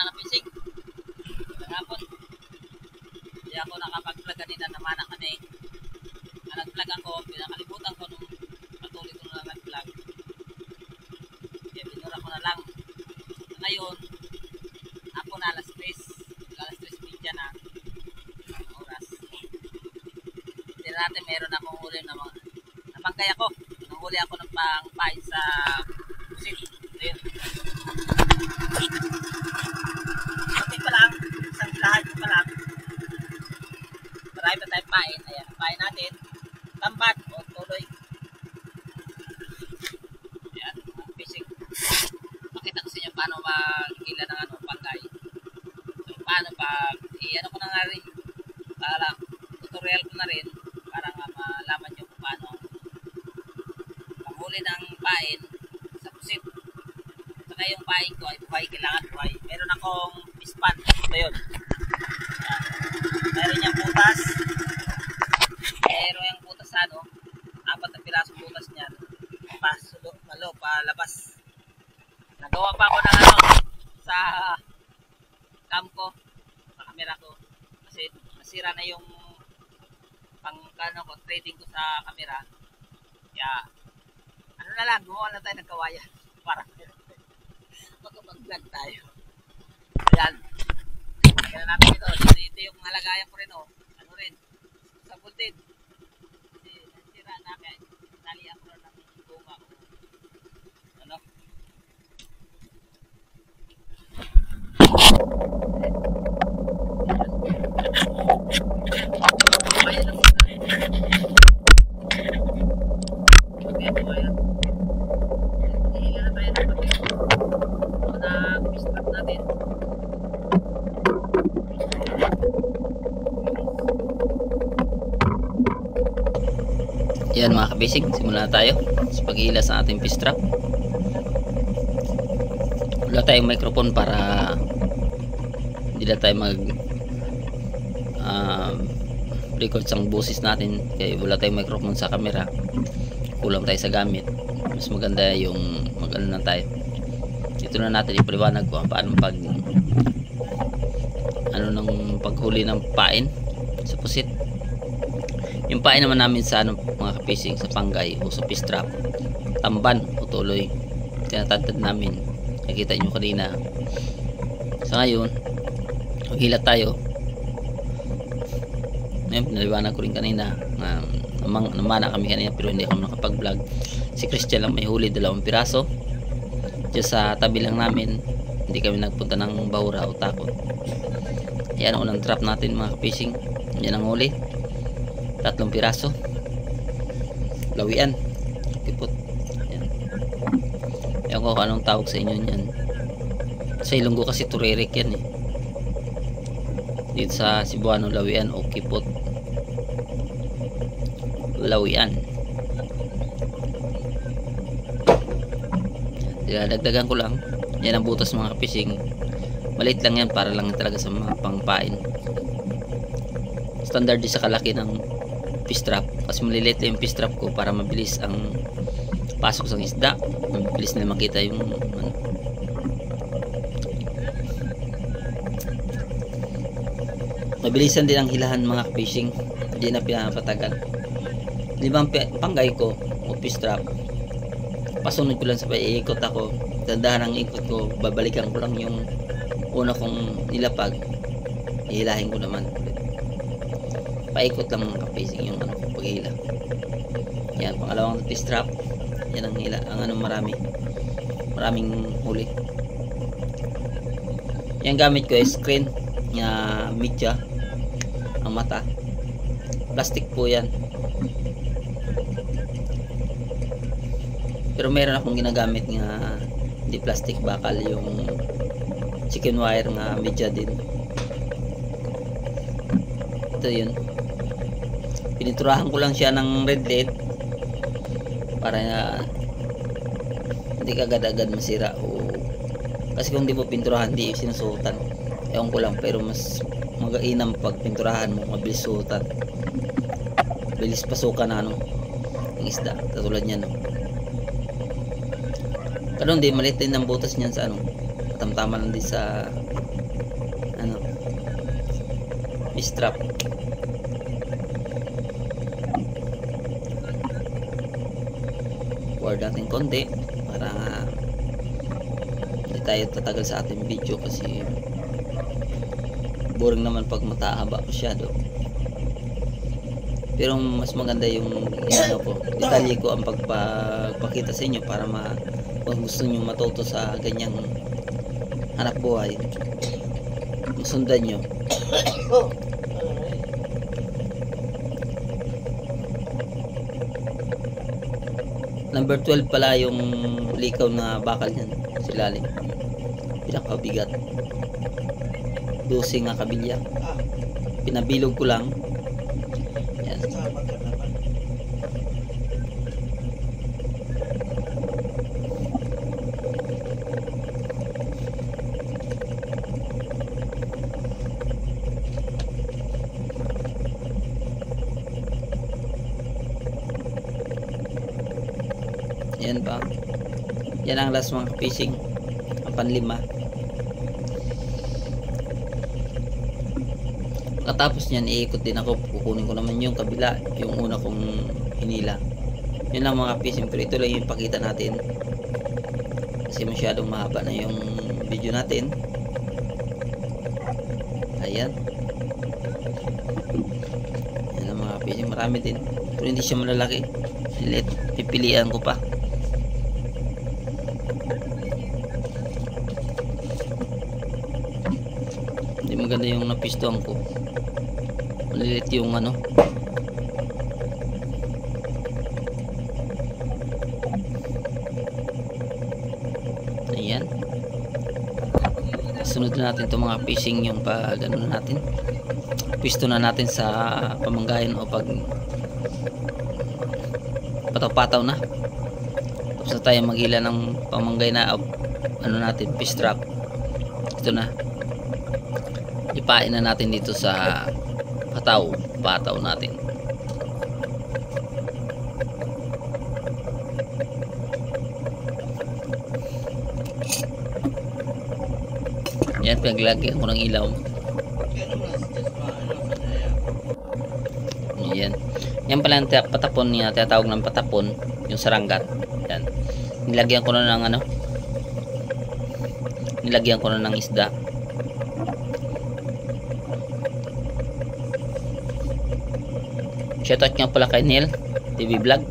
mga kapisig. Hapon. Hindi ako nakapag-vlog kanina naman na kani. Nag-vlog ako, pinakalimutan ko nung patuloy ko na nag-vlog. Kaya binura ko na lang. Ngayon, ako na alas 3. Alas 3:30 na. Oras. Hindi natin meron akong huli na namangkay ako. Nanghuli ako ng pangpain sa pusit. Ayun. Okay pa lang. Isang lahat pa lang. Marami pa tayong pain. Ayan, pain natin. Tambat o tuloy. Ayan, fishing. Pakita ko sa inyo paano maghila ng panggay. So, paano pag i-ano ko na nga rin. Para tutorial ko na rin. Para nga malaman nyo kung paano panghuli ng pain sa pusit. Saka yung pain ko ay buhay. Kailangan buhay. Meron akong fish pan. Ito yun. Ayan. Meron yung butas. Meron yung butas ano. 4 na pirasong butas niyan. Palabas. Nagawa pa ako ng ano sa cam ko. Sa camera ko. Kasi nasira na yung trading ko sa camera. Kaya ano na lang. Gumawa na tayo ng kawayan. Para magkapag-vlog tayo. Ayan. Kaya natin ito. Ito yung halagayan ko rin oh. Ano rin. Sabon din. Kasi nasira na kaya nalian ko ng bunga o ano. Ayan lang. Okay po ayan. Hihila na tayo ng pati. Ito na fish-trap natin. Yan mga kabisig, simula na tayo sa paghihila sa ating fish trap. Wala tayong microphone para hindi na tayo mag record sa boses natin, kaya wala tayong microphone sa camera, kulang tayo sa gamit. Mas maganda yung mag-ano na tayo. Dito na natin ipaliwanag ko paano pag ng paghuli ng pain sa pusit. Yung pain naman namin sa mga kapising, sa panggay o sa fish trap, tamban o tuloy, tinatantad namin. Nakita nyo kanina. Sa ngayon maghilat tayo. Ngayon pinaliwanag ko rin kanina, namana kami kanina pero hindi kami nakapag vlog. Si Christian lang may huli 2 piraso dyan sa tabi lang namin. Hindi kami nagpunta ng bahura o takot. Yan ang unang trap natin mga kapising. Yan ang huli, 3 piraso. Lawian. Kipot. Yan. Ewan ko kung anong tawag sa inyo yan. Sa Ilonggo kasi turirik yan eh. Dito sa Cebuano, lawian o kipot. Lawian. Dinadagdagan ko lang. Yan ang butas mga kapising. Maliit lang yan para lang talaga sa mga pangpain. Standard din sa kalaki ng fish trap. Kasi maliliit lang yung fish trap ko para mabilis ang pasok sa isda. Mabilis na makita yung ano. Mabilisan din ang hilahan mga fishing. Hindi na pinapatagal. 5 panggay ko o fish trap. Pasunod ko lang sa paiikot ako. Dandahan ang ikot ko. Babalikan ko lang yung una kong nilapag. Ihilahin ko naman. Paikot lang mga fishing yung ano kong paghila. Yan, pangalawang fish trap. Yan ang hila. Ang ano maraming huli. Yan gamit ko is screen nga media ang mata. Plastic po yan. Pero meron akong ginagamit nga hindi plastic, bakal yung chicken wire nga media din. Ito yun. Pininturahan ko lang siya ng red lead para hindi kagad-agad masira o kasi kung di po pinturahan di sinusutan. Ewan ko lang, pero mas magainam pag pinturahan mo, mabilis suotan, bilis pasukan na ano ng isda, katulad niyan no? Pero hindi, maliit din ang butas niyan sa ano, tamtama lang din sa fish trap. Forward natin konti para hindi tayo tatagal sa ating video kasi boring naman pag matahaba masyado. Pero mas maganda yung ano ko, detalye ko ang pagpakita sa inyo para kung gusto niyo matuto sa ganyang hanap buhay, masundan nyo. Number 12 pala yung likaw na bakal niyan, silalim. Pinakabigat. 12 nga kabilya. Pinabilog ko lang. Yan. Yan pa. Yan ang last mga fishing. Ang panlima. Katapos niyan, iikot din ako. Kukunin ko naman yung kabila. Yung una kong hinila. Yun lang mga fishing. Pero ito lang yung pakita natin. Kasi masyadong mahaba na yung video natin. Ayan. Yan ang mga fishing. Marami din. Pero hindi siya malalaki. Pipilian ko pa. Hindi maganda yung napistuhan ko. Malilit yung ano. Ayan. Sunod na natin itong mga fishing yung pag ano natin. Pisto na natin sa pamanggayan o pag pataw-pataw na. Tapos na tayo maghila ng pamanggay na ano natin, fish trap. Ito na. Ipain na natin dito sa pataw natin. Yan, pinaglagyan ko ng ilaw. Yan. Yan pala ang patapon niya, tinatawag ng patapon, yung saranggat. Yan. Nilagyan ko na ng ano? Nilagyan ko na ng isda. Shoutout nga pala kay Neil TV Vlog.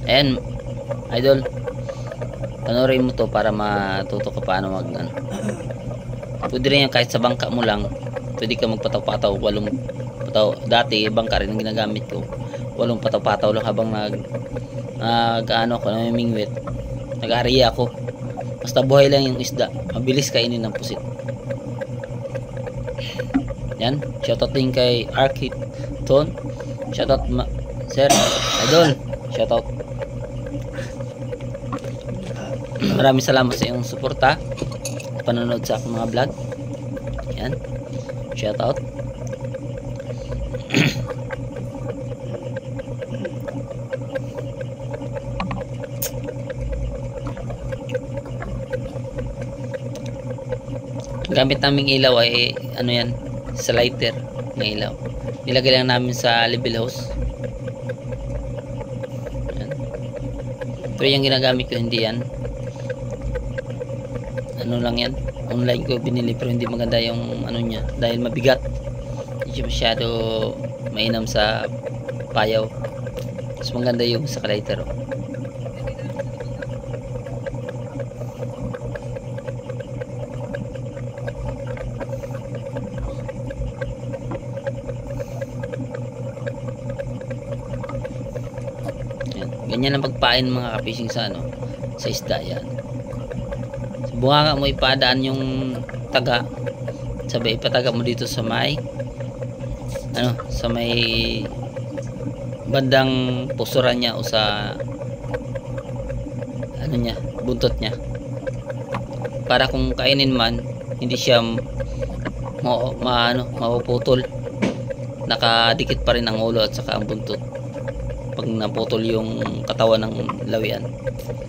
Ayan, idol. Panoorin mo to para matuto ka paano mag ano. Pwede rin yan kahit sa bangka mo lang. Pwede ka magpataw-pataw. 8 pataw. Dati bangka rin ang ginagamit ko. 8 pataw-pataw lang habang ano ko, namimingwit. Nag-aariya ako. Basta buhay lang yung isda. Mabilis kainin ng pusit. Yan. Shoutout din kay Arkiton. Shoutout sir. Idol. Shoutout. Maraming salamat sa iyong suporta. Panonood sa aking mga vlog. Yan. Shoutout. Gamit naming ilaw ay ano yan, sa lighter na ilaw. Nilagay lang namin sa level hose. Yan. Pero yung ginagamit ko hindi yan. Ano lang yan, online ko binili pero hindi maganda yung ano niya dahil mabigat. Hindi masyado mainam sa payaw. Mas maganda yung sa lighter. Ganyan ang pagpain mga kapishing sa ano, sa isda yan. Sa bunganga mo ipadaan yung taga, sabi ipataga mo dito sa may ano, sa may bandang pusuran niya o sa ano niya, buntot niya. Para kung kainin man, hindi siya mapuputol. Nakadikit pa rin ang ulo at saka ang buntot pag naputol yung katawan ng lawian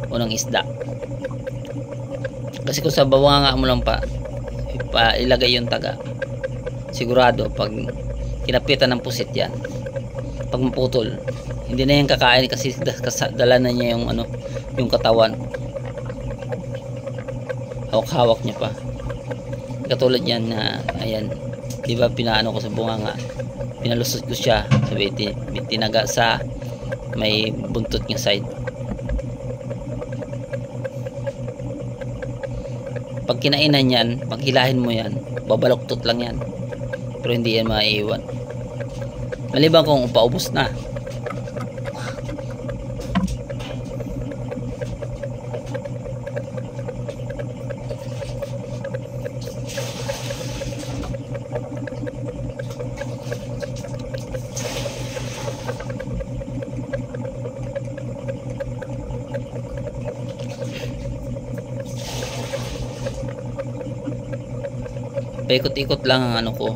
o ng isda. Kasi kung sa bawanga mo lang pa ilagay yung taga, sigurado pag kinapitan ng pusit yan, pag maputol, hindi na yan kakain kasi dala na niya yung yung katawan, hawak-hawak niya pa. Katulad yan na ayan, di ba pinaano ko sa bunganga, pinalusot ko siya, sabi tinaga sa may buntot niya side. Pag kinainan yan, pag hilahin mo yan, babaloktot lang yan, pero hindi yan maiiwan maliban kung paubos na. Paikot-ikot lang ang ko,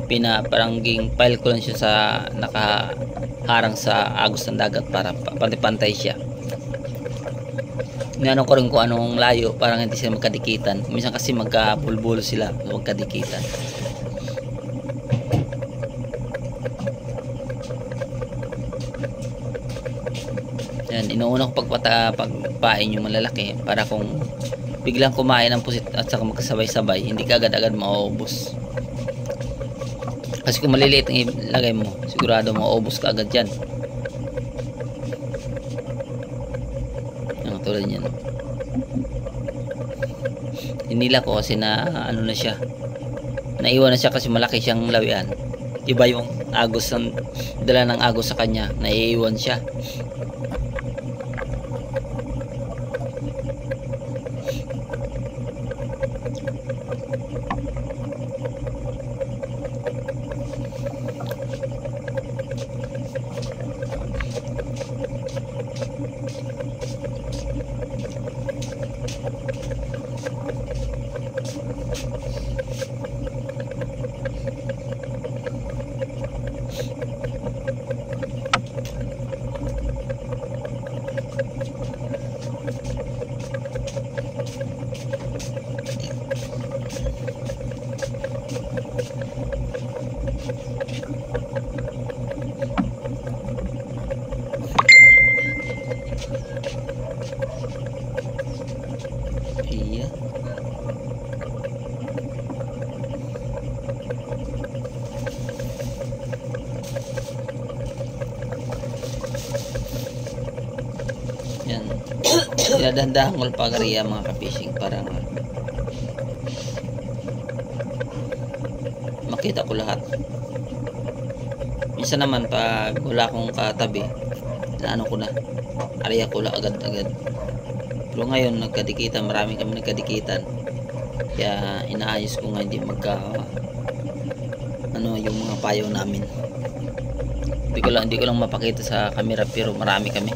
pinaparangging pile ko lang siya sa nakaharang sa agos ng dagat para pantay-pantay siya. Niano ko rin kung anong layo para hindi sila magkadikitan. Minsan kasi magkabulbulo sila, magkadikitan. Yan, inuuna ko pagpain yung malalaki para kung biglang kumain ng pusit at saka magkasabay-sabay, hindi ka agad-agad mauubos. Kasi kung maliliit ang ilagay mo, sigurado mauubos ka agad yan. Ang tulad yan. Hinila ko kasi na na siya. Naiwan na siya kasi malaki siyang lawian. Iba yung agos ng dala ng agos sa kanya, naiiwan siya. Iya. Yan. Dinadahan ko pagariya mga ka-fishing para makita ko lahat. Minsan naman pag wala akong katabi, na ko na, area ko lang agad-agad. Pero ngayon nagkadikitan, marami kami nagkadikitan, kaya inaayos ko nga hindi magka yung mga payo namin. Hindi ko lang mapakita sa camera, pero marami kami.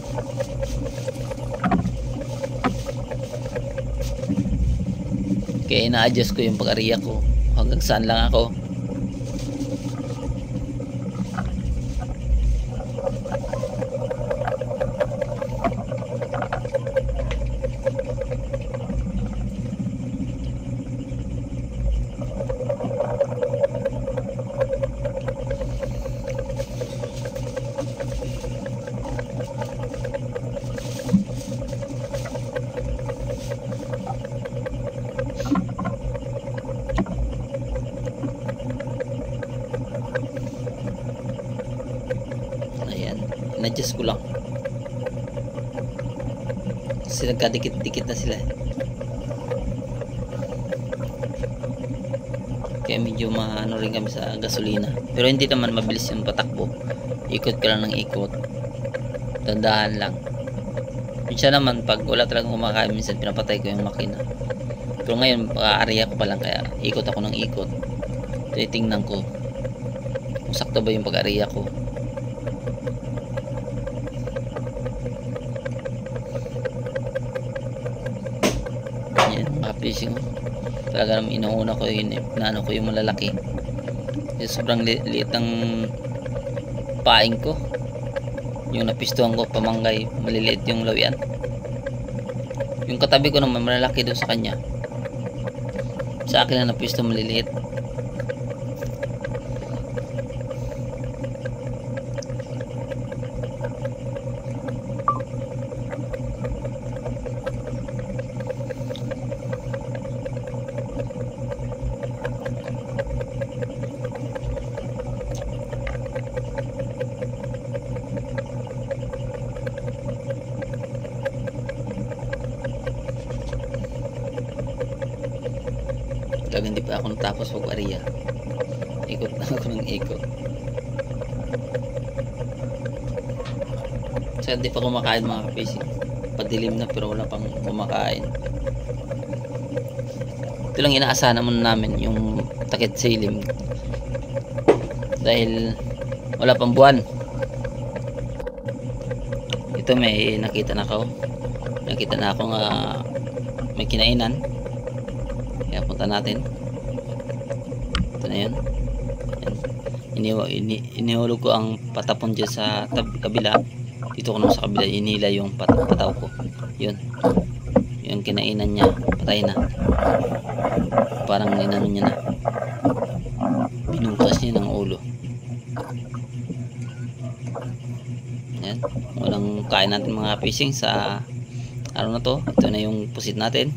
Kaya ina-adjust ko yung pag-area ko hanggang saan lang ako. In-adjust ko lang kasi nagkadikit-dikit na sila, kaya medyo maano rin kami sa gasolina, pero hindi naman mabilis yung patakbo. Ikot ka lang ng ikot, dandahan lang. Minsan naman pag wala talagang kumakain, minsan pinapatay ko yung makina, pero ngayon paka-area ko pa lang, kaya ikot ako ng ikot. Titingnan ko kung sakto ba yung pag-area ko. Fishing talaga naman, inuuna ko yun, naano ko yung malalaki. Sobrang liit ng paing ko, yung napistuhan ko pamanggay, maliliit yung lawian. Yung katabi ko naman malalaki doon sa kanya, sa akin na napisto maliliit. pag hindi pa ako natapos mag-area. Ikot na ako ng ikot. So hindi pa kumakain mga ka-fishing. Padilim na pero wala pang kumakain. Ito lang inaasahan muna namin yung takit silim. Dahil wala pang buwan. Ito may nakita na ako. Nakita na ako nga may kinainan. Kaya punta natin. Ito na yun. Inihulog ko ang patapon dyan sa kabila. Dito ko naman sa kabila inila yung pataw ko. Yun. Yung kinainan niya. Patay na. Parang inano niya na. Binutas niya ng ulo. Yan. Walang kain natin mga fishing sa araw na to. Ito na yung pusit natin.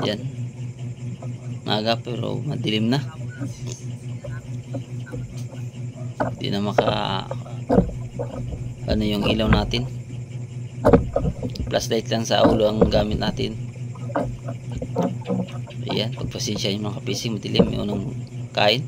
Yan. Maga pero madilim na. Hindi na ano yung ilaw natin. Flashlight lang sa ulo ang gamit natin. Ayan, pagpasensya yung mga kapising, madilim yung unang kain.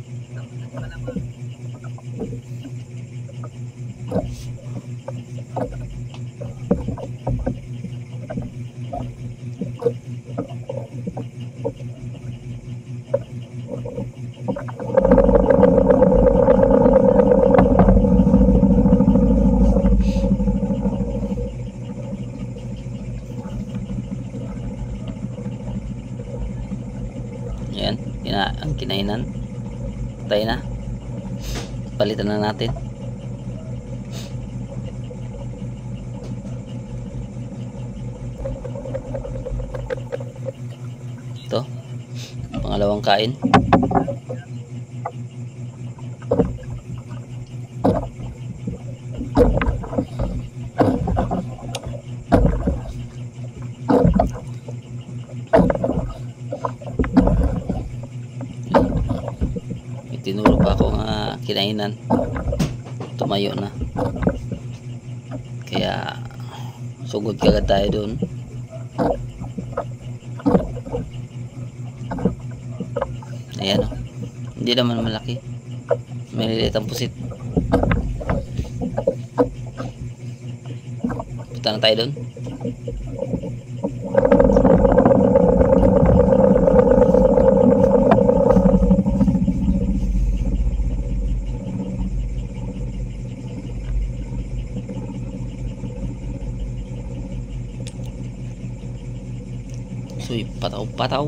Ayan, ang kinainan. Patay na. Palitan na natin. Ito. Pangalawang kain. Tinuro pa ako nga kinainan, tumayo na, kaya sugod kagad tayo doon. Ayan o, hindi naman malaki, maliliit ang pusit. Punta na tayo doon. So, pataw-pataw.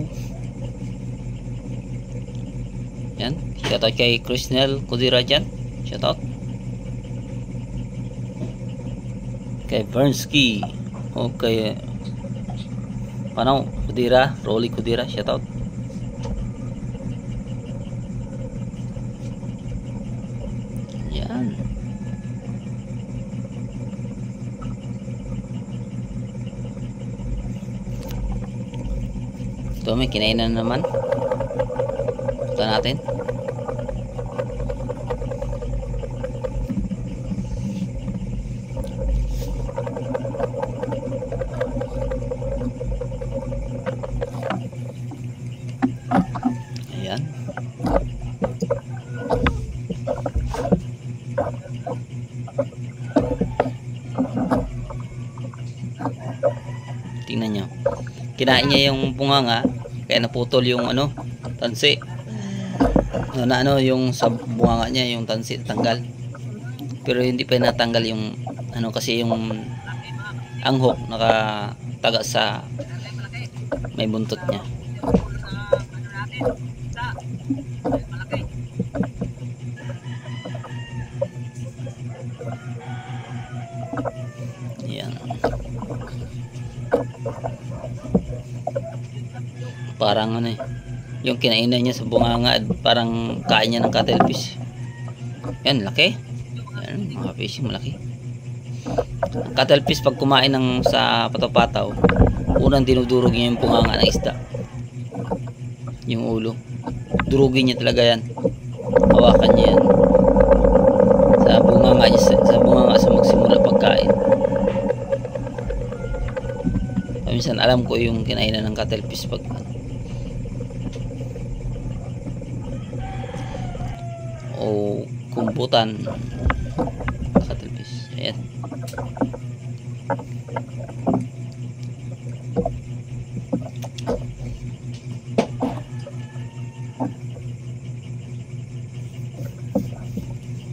Yan. Shoutout kay Krisnel Kudira dyan. Shoutout. Kay Bernsky. Okay. Panaw Kudira. Rolly Kudira. Shoutout. Yan. Ito may kinainan naman. Ito natin. Ayan. Tingnan nyo. Kinain niya yung bunganga, kaya naputol yung ano, tansi. Yung sa bunganga niya, yung tansi tanggal. Pero hindi pa natanggal yung ano, kasi yung anghok nakataga sa may buntot niya. Yan. Parang ano yung kinainan niya sa bunganga, parang kain niya ng cuttlefish. Yan, laki. Yan, mga fishing malaki. Ang cuttlefish pag kumain ng sa pataw-pataw, unang dinudurog niya yung bunganga ng isda. Yung ulo. Durugin niya talaga yan. Hawakan niya yan. Sa bunganga sa magsimula pagkain. Minsan alam ko yung kinainan ng cuttlefish pag o kumputan cuttlefish. Ayan.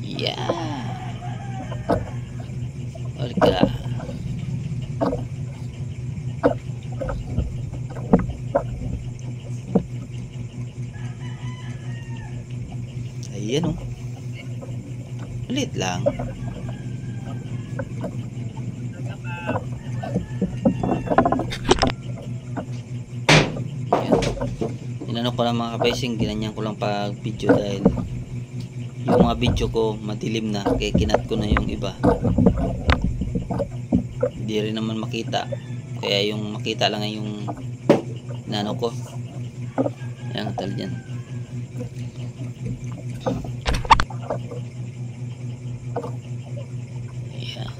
Yeah. Orga. Ayan, oh. Ulit lang. Ayan. Inano ko lang mga kapaising, ginanyan ko lang pag video dahil yung mga video ko madilim na, kaya kinat ko na yung iba. Hindi rin naman makita, kaya yung makita lang yung inano ko. Ayan, tal dyan. Ayan.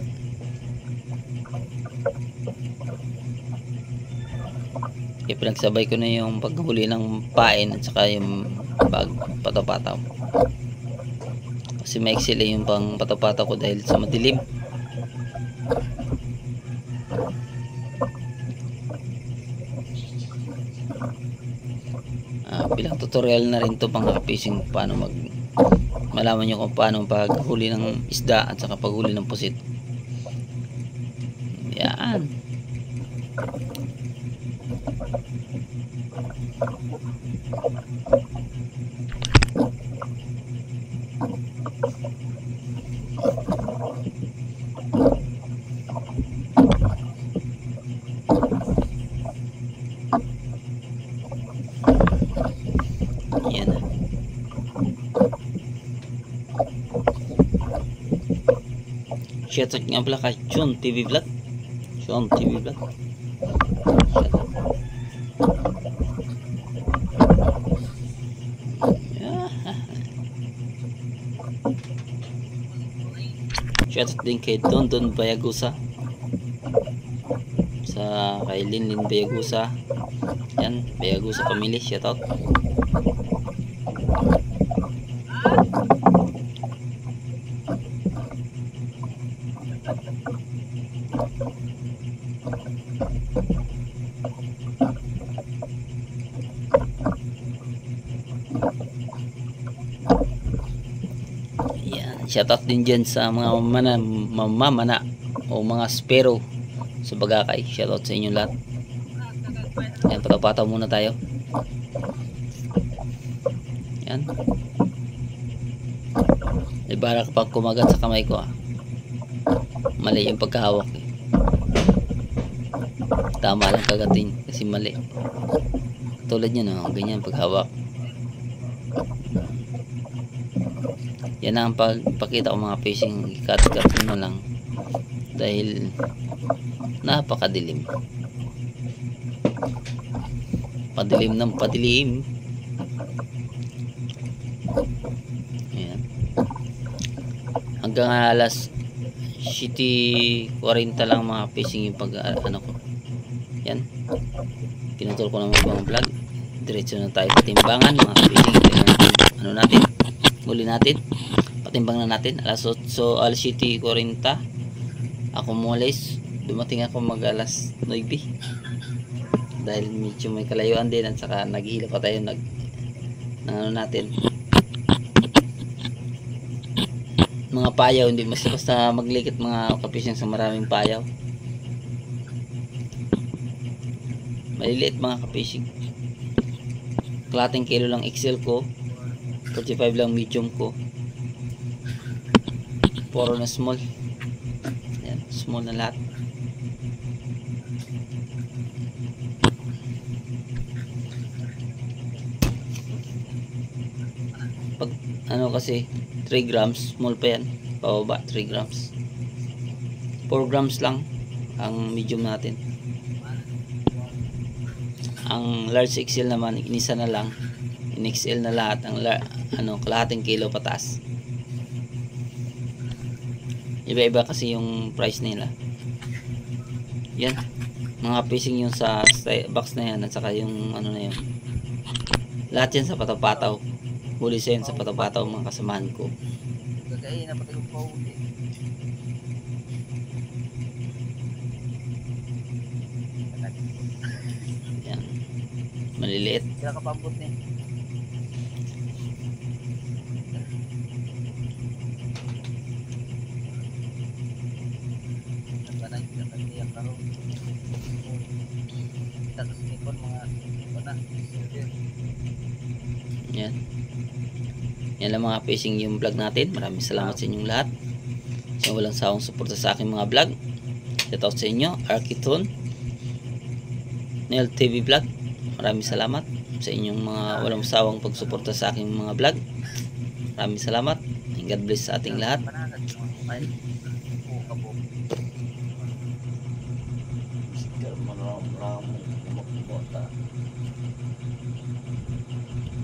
Kaya pinagsabay ko na yung paghuli ng pain at saka yung pagpataw-pataw. Kasi maiksi lang yung pang pataw-pataw ko dahil sa madilim. Bilang tutorial na rin to pang fishing, paano malaman nyo kung paano paghuli ng isda at saka paghuli ng pusit. Yan. Yan. Shoutout nga pala kay Chon TV Vlog. Chon TV Vlog. Shoutout din kay Don Bayagusa, sa kay Linlin Bayagusa. Yan, Bayagusa family, shoutout. Yan, shoutout din dyan sa mga mamamana o mga spero sa Bagakay. Shoutout sa inyo lahat. Yan, pataw-pataw muna tayo. Yan. Ibara kapag kumagat sa kamay ko, mali yung pagkahawak eh. Tama lang kagatin kasi mali. Tulad nyo no, ganyan paghawak. Yan ang pagpakita ko mga fishing, ikat-ikatin mo lang dahil napakadilim. Padilim ng padilim. Ayan. Hanggang alas 7:40 lang mga fishing yung pag ano ko. Yan. Pinutol ko na mga vlog. Diretso na tayo patimbangan mga fishing. Ano natin? Huli natin. Patimbang na natin. Alas 7:40. Ako mulis. Dumating ako mag alas 9. Dahil medyo may kalayuan din at saka naghihila pa tayo ano natin. Mga payaw, hindi basta maglikit mga kapising sa maraming payaw. Maliliit mga kapising. Kalating kilo lang XL ko, 45 lang medium ko, puro na small. Ayan, small na lahat. Pag ano kasi 3 grams, small pa yan, pababa 3 grams, 4 grams lang ang medium natin. Ang large XL naman inisa na lang, in XL na lahat ang kalahating kilo pataas. Iba-iba kasi yung price nila. Yan Mga fishing yung sa box na yan at saka yung ano na yun. Lahat yan sa pataw-pataw. Huli siya yan sa pataw-pataw mga kasamahan ko. Gagay na pati kong pauli. Yan. Maliliit. Sila kapambot ni. Nagbanay sila kasi ang karo. Tapos nipon mga na. Yan. Yan lang mga fishing yung vlog natin. Maraming salamat sa inyong lahat. Sa walang sawang suporta sa aking mga vlog. Shout out sa inyo, Arkiton, Nel TV Vlog. Maraming salamat sa inyong mga walang sawang pagsuporta sa aking mga vlog. Maraming salamat. And God bless sa ating lahat.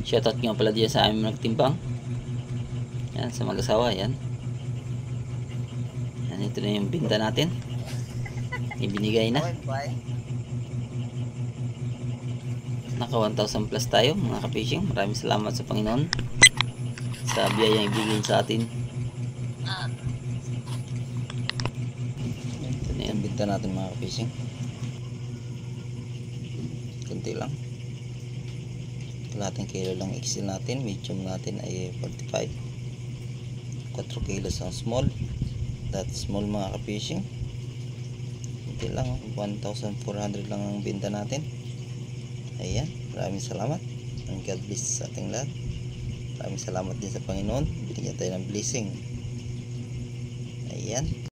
Shoutout nga pala dyan sa aming nagtimbang. Yan, sa mag-asawa. Yan. Yan, ito na yung binta natin. Ibinigay na. Naka 1,000 plus tayo mga ka-fishing. Maraming salamat sa Panginoon sa biyayang ibigay sa atin. Ito na yung binta natin mga ka-fishing. Kunti lang. Kalating kilo lang XL natin. Medium natin ay 45. 4 kilos ang small. That's small mga ka-fishing. Kunti lang. 1,400 lang ang binta natin. Ayan. Maraming salamat. And God bless sa ating lahat. Maraming salamat din sa Panginoon. Binigyan tayo ng blessing. Ayan.